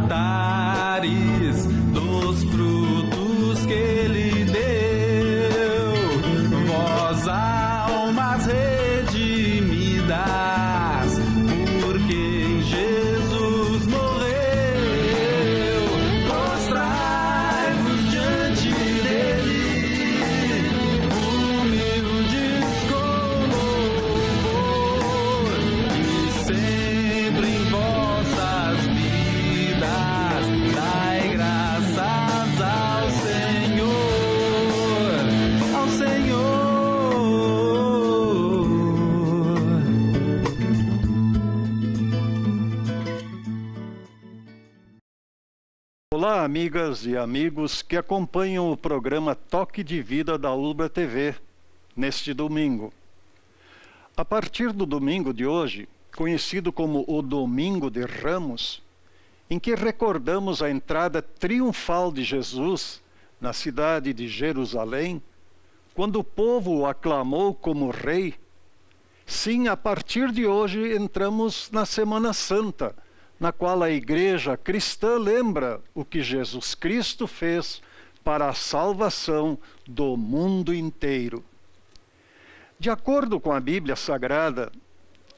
cantares dos frutos que Ele deu. Vós, almas redimidas, porque em Jesus morreu. Prostrai-vos diante dele, humildes com louvor, e sempre em vossas vidas dai graças ao Senhor, ao Senhor. Olá, amigas e amigos que acompanham o programa Toque de Vida da Ubra TV neste domingo. A partir do domingo de hoje, conhecido como o Domingo de Ramos, em que recordamos a entrada triunfal de Jesus na cidade de Jerusalém, quando o povo o aclamou como rei, sim, a partir de hoje entramos na Semana Santa, na qual a igreja cristã lembra o que Jesus Cristo fez para a salvação do mundo inteiro. De acordo com a Bíblia Sagrada,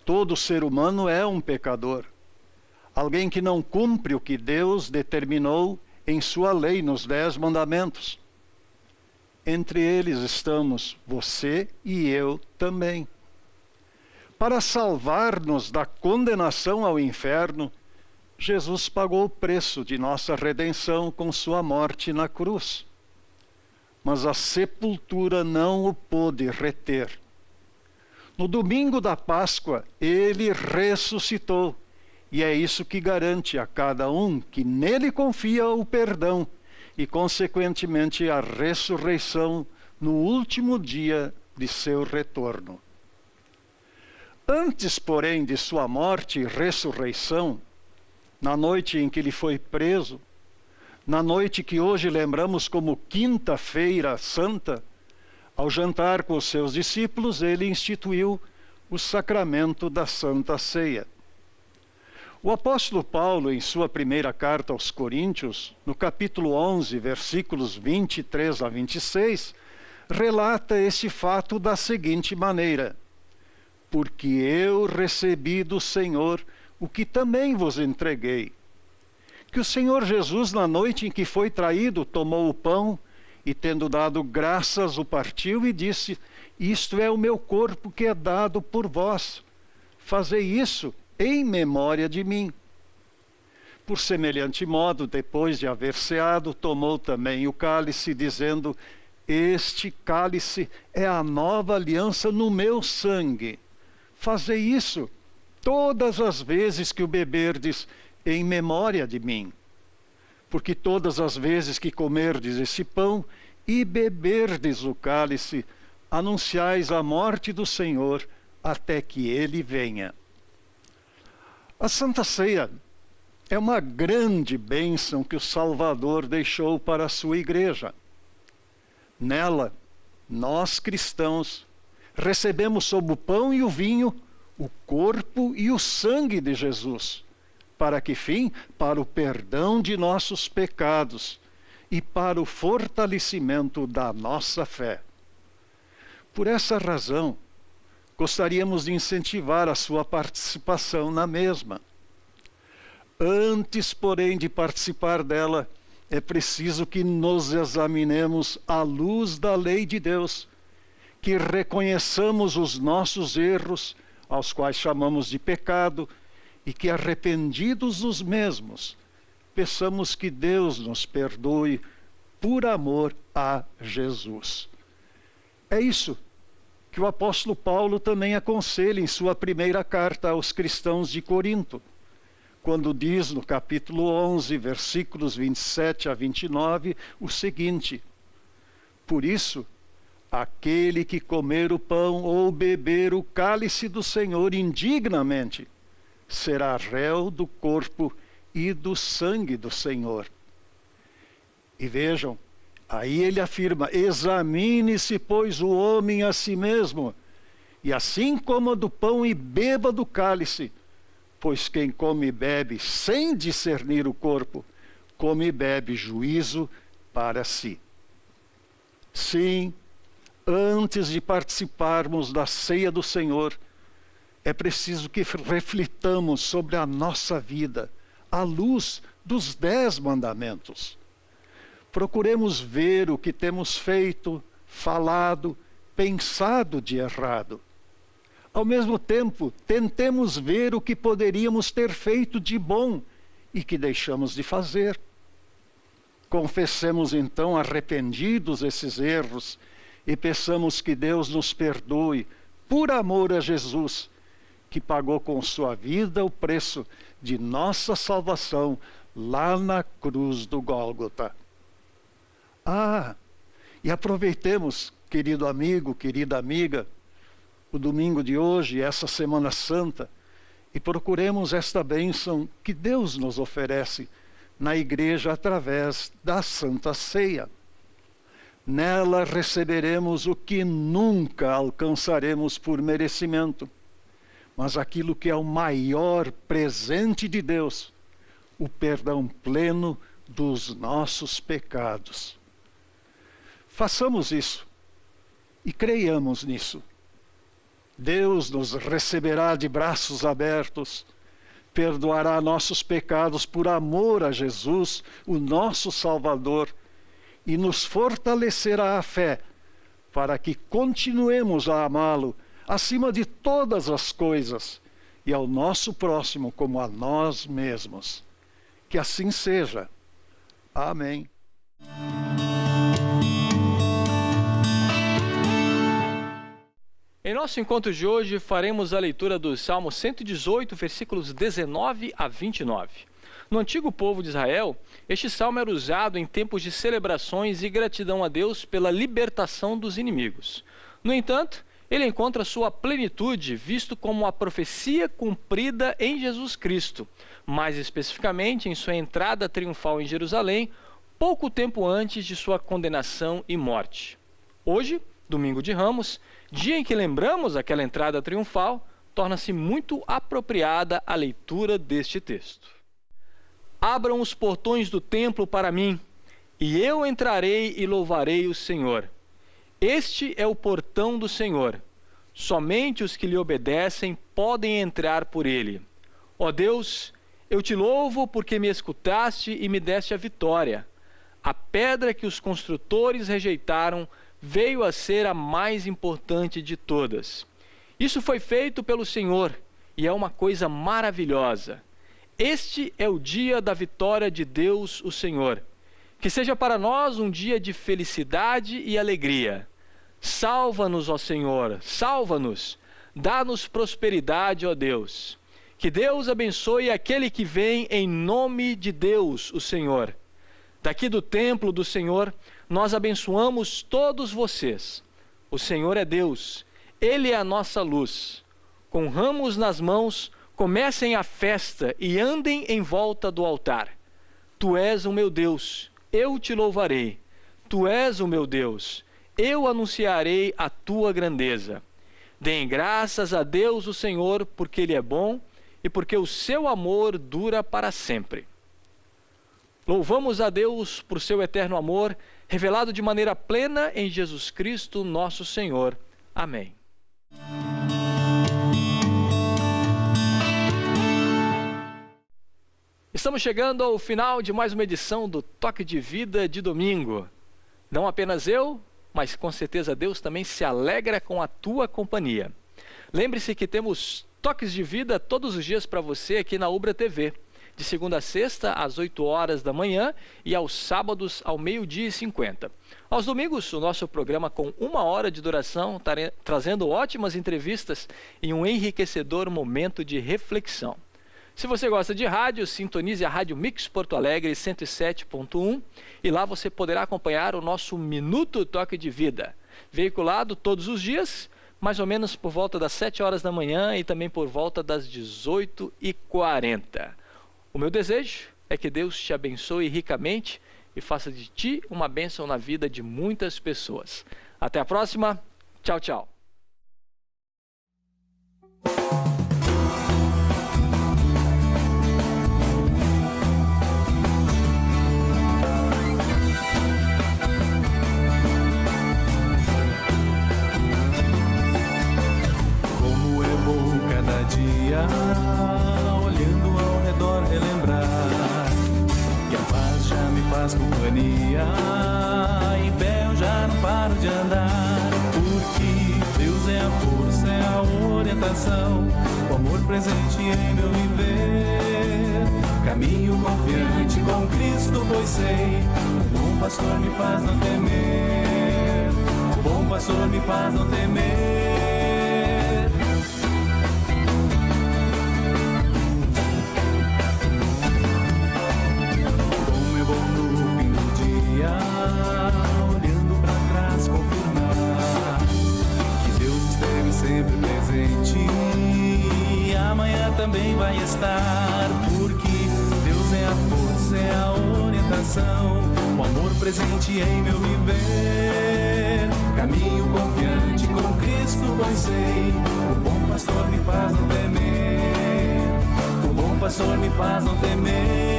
todo ser humano é um pecador, alguém que não cumpre o que Deus determinou em sua lei nos 10 mandamentos. Entre eles estamos você e eu também. Para salvar-nos da condenação ao inferno, Jesus pagou o preço de nossa redenção com sua morte na cruz. Mas a sepultura não o pôde reter. No domingo da Páscoa, ele ressuscitou, e é isso que garante a cada um que nele confia o perdão e, consequentemente, a ressurreição no último dia de seu retorno. Antes, porém, de sua morte e ressurreição, na noite em que ele foi preso, na noite que hoje lembramos como Quinta-feira Santa, ao jantar com os seus discípulos, ele instituiu o sacramento da Santa Ceia. O apóstolo Paulo, em sua primeira carta aos Coríntios, no capítulo 11, versículos 23 a 26, relata esse fato da seguinte maneira: porque eu recebi do Senhor o que também vos entreguei, que o Senhor Jesus, na noite em que foi traído, tomou o pão e, tendo dado graças, o partiu e disse: isto é o meu corpo que é dado por vós. Fazei isso em memória de mim. Por semelhante modo, depois de haver ceado, tomou também o cálice, dizendo: este cálice é a nova aliança no meu sangue. Fazei isso todas as vezes que o beberdes em memória de mim. Porque todas as vezes que comerdes esse pão e beberdes o cálice, anunciais a morte do Senhor até que ele venha. A Santa Ceia é uma grande bênção que o Salvador deixou para a sua igreja. Nela, nós cristãos recebemos sob o pão e o vinho o corpo e o sangue de Jesus. Para que fim? Para o perdão de nossos pecados e para o fortalecimento da nossa fé. Por essa razão, gostaríamos de incentivar a sua participação na mesma. Antes, porém, de participar dela, é preciso que nos examinemos à luz da lei de Deus, que reconheçamos os nossos erros, aos quais chamamos de pecado, e que, arrependidos dos mesmos, peçamos que Deus nos perdoe por amor a Jesus. É isso que o apóstolo Paulo também aconselha em sua primeira carta aos cristãos de Corinto, quando diz no capítulo 11, versículos 27 a 29, o seguinte: por isso, aquele que comer o pão ou beber o cálice do Senhor indignamente, será réu do corpo e do sangue do Senhor. E vejam, aí ele afirma: examine-se, pois, o homem a si mesmo, e assim coma do pão e beba do cálice, pois quem come e bebe sem discernir o corpo, come e bebe juízo para si. Sim, antes de participarmos da ceia do Senhor, é preciso que reflitamos sobre a nossa vida, à luz dos 10 mandamentos. Procuremos ver o que temos feito, falado, pensado de errado. Ao mesmo tempo, tentemos ver o que poderíamos ter feito de bom e que deixamos de fazer. Confessemos então arrependidos esses erros e peçamos que Deus nos perdoe por amor a Jesus, que pagou com sua vida o preço de nossa salvação lá na cruz do Gólgota. E aproveitemos, querido amigo, querida amiga, o domingo de hoje, essa Semana Santa, e procuremos esta bênção que Deus nos oferece na igreja através da Santa Ceia. Nela receberemos o que nunca alcançaremos por merecimento, mas aquilo que é o maior presente de Deus, o perdão pleno dos nossos pecados. Façamos isso e creiamos nisso. Deus nos receberá de braços abertos, perdoará nossos pecados por amor a Jesus, o nosso Salvador, e nos fortalecerá a fé para que continuemos a amá-lo acima de todas as coisas e ao nosso próximo como a nós mesmos. Que assim seja. Amém. Em nosso encontro de hoje, faremos a leitura do Salmo 118, versículos 19 a 29. No antigo povo de Israel, este salmo era usado em tempos de celebrações e gratidão a Deus pela libertação dos inimigos. No entanto, ele encontra sua plenitude visto como a profecia cumprida em Jesus Cristo, mais especificamente em sua entrada triunfal em Jerusalém, pouco tempo antes de sua condenação e morte. Hoje, domingo de Ramos, dia em que lembramos aquela entrada triunfal, torna-se muito apropriada a leitura deste texto. Abram os portões do templo para mim, e eu entrarei e louvarei o Senhor. Este é o portão do Senhor. Somente os que lhe obedecem podem entrar por ele. Ó Deus, eu te louvo porque me escutaste e me deste a vitória. A pedra que os construtores rejeitaram veio a ser a mais importante de todas. Isso foi feito pelo Senhor e é uma coisa maravilhosa. Este é o dia da vitória de Deus, o Senhor. Que seja para nós um dia de felicidade e alegria. Salva-nos, ó Senhor, salva-nos. Dá-nos prosperidade, ó Deus. Que Deus abençoe aquele que vem em nome de Deus, o Senhor. Daqui do templo do Senhor, nós abençoamos todos vocês. O Senhor é Deus, Ele é a nossa luz. Com ramos nas mãos, comecem a festa e andem em volta do altar. Tu és o meu Deus, eu te louvarei. Tu és o meu Deus, eu anunciarei a tua grandeza. Deem graças a Deus o Senhor, porque Ele é bom e porque o seu amor dura para sempre. Louvamos a Deus por seu eterno amor, revelado de maneira plena em Jesus Cristo, nosso Senhor. Amém. Estamos chegando ao final de mais uma edição do Toque de Vida de domingo. Não apenas eu, mas com certeza Deus também se alegra com a tua companhia. Lembre-se que temos toques de vida todos os dias para você aqui na Ubra TV. De segunda a sexta, às 8 horas da manhã e aos sábados, ao 12h50. Aos domingos, o nosso programa com 1 hora de duração, trazendo ótimas entrevistas e um enriquecedor momento de reflexão. Se você gosta de rádio, sintonize a Rádio Mix Porto Alegre 107.1 e lá você poderá acompanhar o nosso Minuto Toque de Vida, veiculado todos os dias, mais ou menos por volta das 7 horas da manhã e também por volta das 18h40. O meu desejo é que Deus te abençoe ricamente e faça de ti uma bênção na vida de muitas pessoas. Até a próxima. Tchau, tchau. dia, olhando ao redor relembrar que a paz já me faz companhia, em pé eu já não paro de andar, porque Deus é a força, é a orientação, o amor presente em meu viver. Caminho confiante com Cristo, pois sei, o bom pastor me faz não temer, o bom pastor me faz não temer. Como é bom no fim do dia, olhando pra trás, confirmar que Deus esteve sempre presente e amanhã também vai estar, porque Deus é a força, é a orientação, o amor presente em meu viver. Caminho confiante com Cristo, pois sei, o bom pastor me faz não temer, o bom pastor me faz não temer.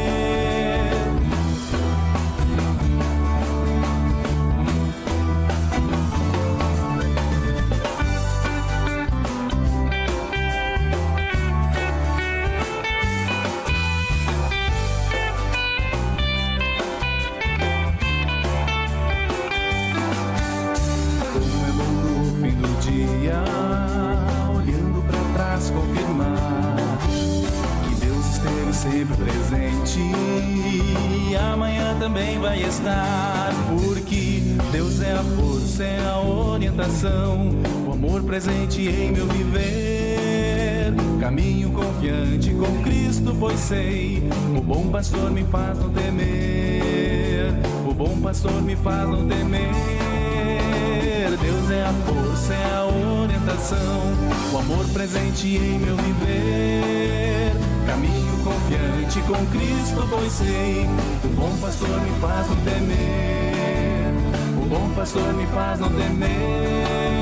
Olhando pra trás, confirmar que Deus esteve sempre presente e amanhã também vai estar, porque Deus é a força, é a orientação, o amor presente em meu viver. Caminho confiante com Cristo, pois sei, o bom pastor me faz não temer, o bom pastor me faz não temer. Deus é a força, é a orientação, o amor presente em meu viver. Caminho confiante com Cristo, pois sei, o bom pastor me faz não temer, o bom pastor me faz não temer.